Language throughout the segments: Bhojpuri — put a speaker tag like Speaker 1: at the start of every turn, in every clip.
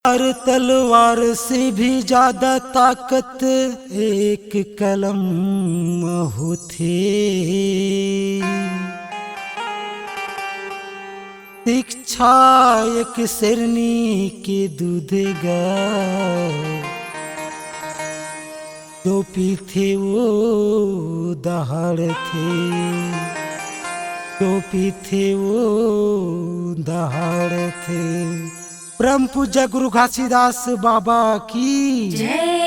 Speaker 1: और तलवार से भी ज्यादा ताकत एक कलम होती। शिक्षा एक शेरनी के दूध गा, जो पीते वो दहाड़ थे, जो पीते वो दहाड़ थे। परम पूज्य गुरु घासीदास बाबा की जय।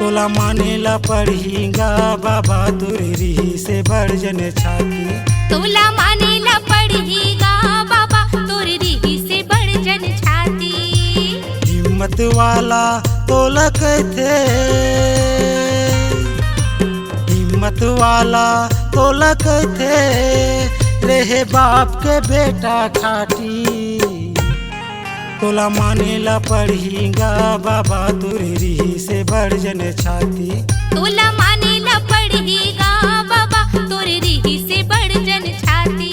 Speaker 1: तोला मानेला पढ़ीगा बाबा तुरी से बढ़ जन छाती।
Speaker 2: तोला मानेला पढ़ीगा बाबा तुरी से बढ़ जन छाती।
Speaker 1: हिम्मत वाला तोला कहते, हिम्मत वाला तोला कहते, रहे बाप के बेटा खाटी। तोला मानेला पढ़ीगा बाबा तुरी से बढ़ जन छाती।
Speaker 2: तोला मानेला पढ़ीगा बाबा तुरी से बढ़ जन छाती।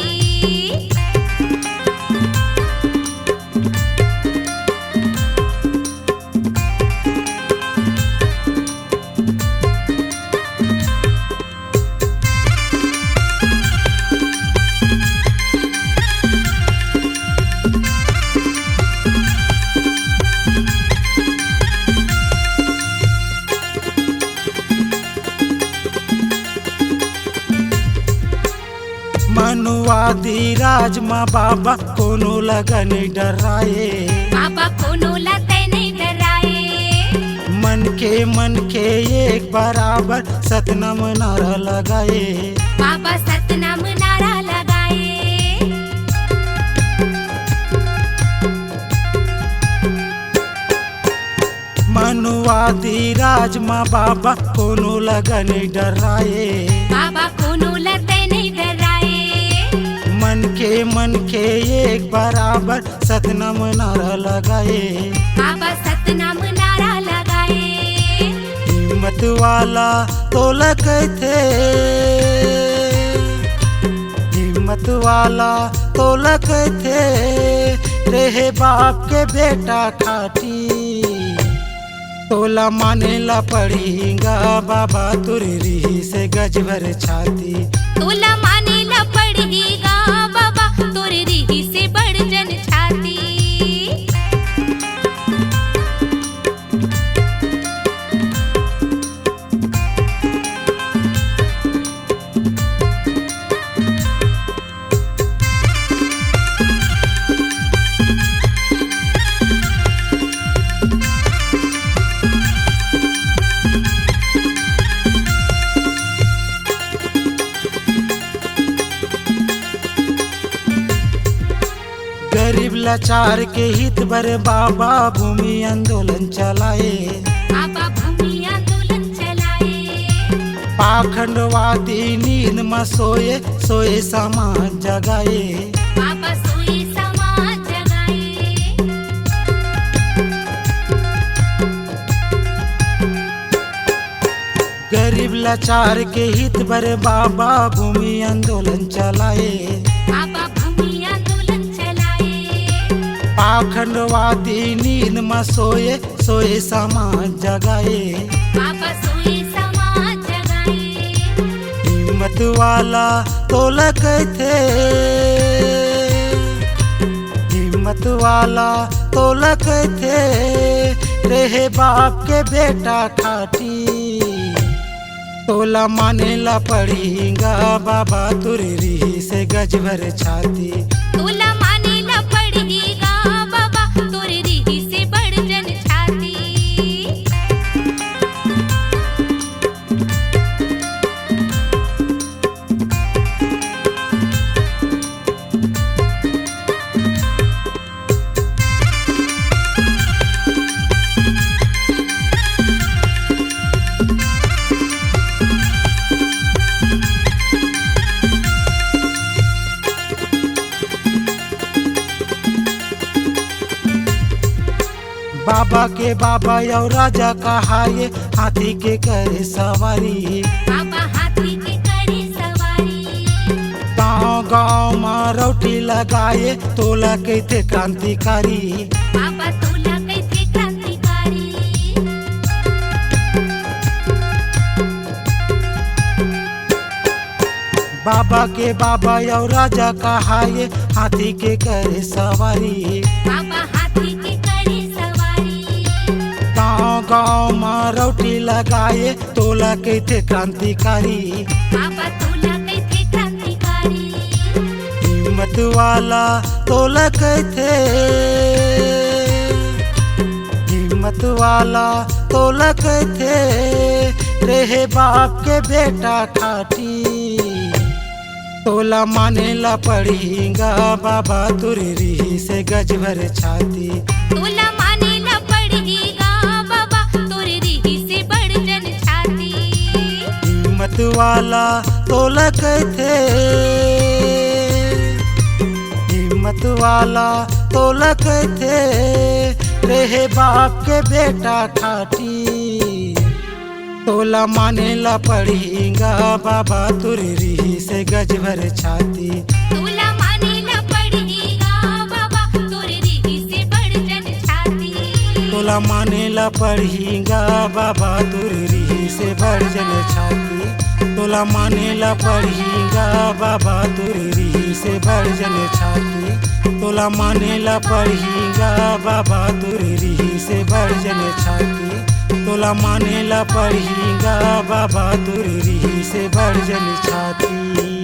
Speaker 1: मनुवादी राज माँ बाबा कोनो लगन डराए,
Speaker 2: बाबा कोनो लगन नहीं डराए।
Speaker 1: मन के एक बराबर सतनाम नारा लगाए,
Speaker 2: बाबा सतनाम नारा लगाए।
Speaker 1: मनुवादी राज माँ बाबा कोनो लगन डराए,
Speaker 2: बाबा कोनो लगन नहीं डराए।
Speaker 1: मन के एक बराबर सतनाम नारा लगाए,
Speaker 2: बाबा सतनाम नारा लगाए।
Speaker 1: हिम्मत वाला तोला कहते, हिम्मत वाला तोला कहते, रहे बाप के बेटा खाटी। तोला मानेला पढ़ीगा बाबा तुरी से गज भर छाती।
Speaker 2: तोला मानेला पढ़ीगा बाबा तुरी से बढ़ जन छाती।
Speaker 1: गरीब लाचार के हित बर बाबा भूमि आंदोलन चलाए,
Speaker 2: बाबा भूमि आंदोलन चलाए।
Speaker 1: पाखंडवादी नींद में सोए सोए समाज जगाए,
Speaker 2: बाबा सोए समाज जगाए।
Speaker 1: गरीब लाचार के हित बर बाबा भूमि आंदोलन चलाए,
Speaker 2: बाबा भूमि आंदोलन चलाए।
Speaker 1: पाखंडवादी नींद में सोए सोए समाज जगाए,
Speaker 2: बाबा सोए समाज जगाए।
Speaker 1: हिम्मत वाला तोला कहते, हिम्मत वाला तोला कहते, रहे बाप के बेटा खाटी। तोला मानेला पढ़ीगा बाबा तुरी से गज भर छाती।
Speaker 2: तोला मानेला पढ़ीगा बाबा तुरी से बढ़ जन छाती।
Speaker 1: बाबा के बाबा और राजा कहाए हाथी के करे सवारी।
Speaker 2: बाबा हाथी के करे सवारी।
Speaker 1: गाँव गाँव में रोटी लगाए तोला कहते क्रांतिकारी।
Speaker 2: बाबा तोला कहते क्रांतिकारी।
Speaker 1: बाबा के बाबा और राजा कहाए हाथी के करे सवारी।
Speaker 2: बाबा हाथी के करे सवारी।
Speaker 1: गाँव गाँव में रोटी लगाए तोला कहते क्रांतिकारी।
Speaker 2: बाबा तोला कहते क्रांतिकारी।
Speaker 1: हिम्मत वाला तोला कहते, हिम्मत वाला तोला कहते रहे बाप के बेटा ठाठी। तोला मानेला पड़ेगा बाबा तुररी से गज भर छाती।
Speaker 2: तोला मानेला पड़ेगा बाबा तुररी से बढ़ जन छाती।
Speaker 1: हिम्मत वाला तोला कहते, हिम्मत वाला तोला कहते रहे बाप के बेटा ठाठी। तोला मानेला पड़ेगा बाबा तुररी से गज भर छाती।
Speaker 2: तोला मानेला पड़ेगा बाबा तुररी से बढ़ जन छाती।
Speaker 1: तोला मानेला पड़ेगा बाबा तुररी से बढ़ जन छाती। तोला मानेला पड़ेगा बाबा तुररी से बढ़ जन छाती। तोला मानेला पड़ेगा बाबा तुररी से बढ़ जन छाती। तोला मानेला पड़ेगा बाबा तुररी से बढ़ जन छाती।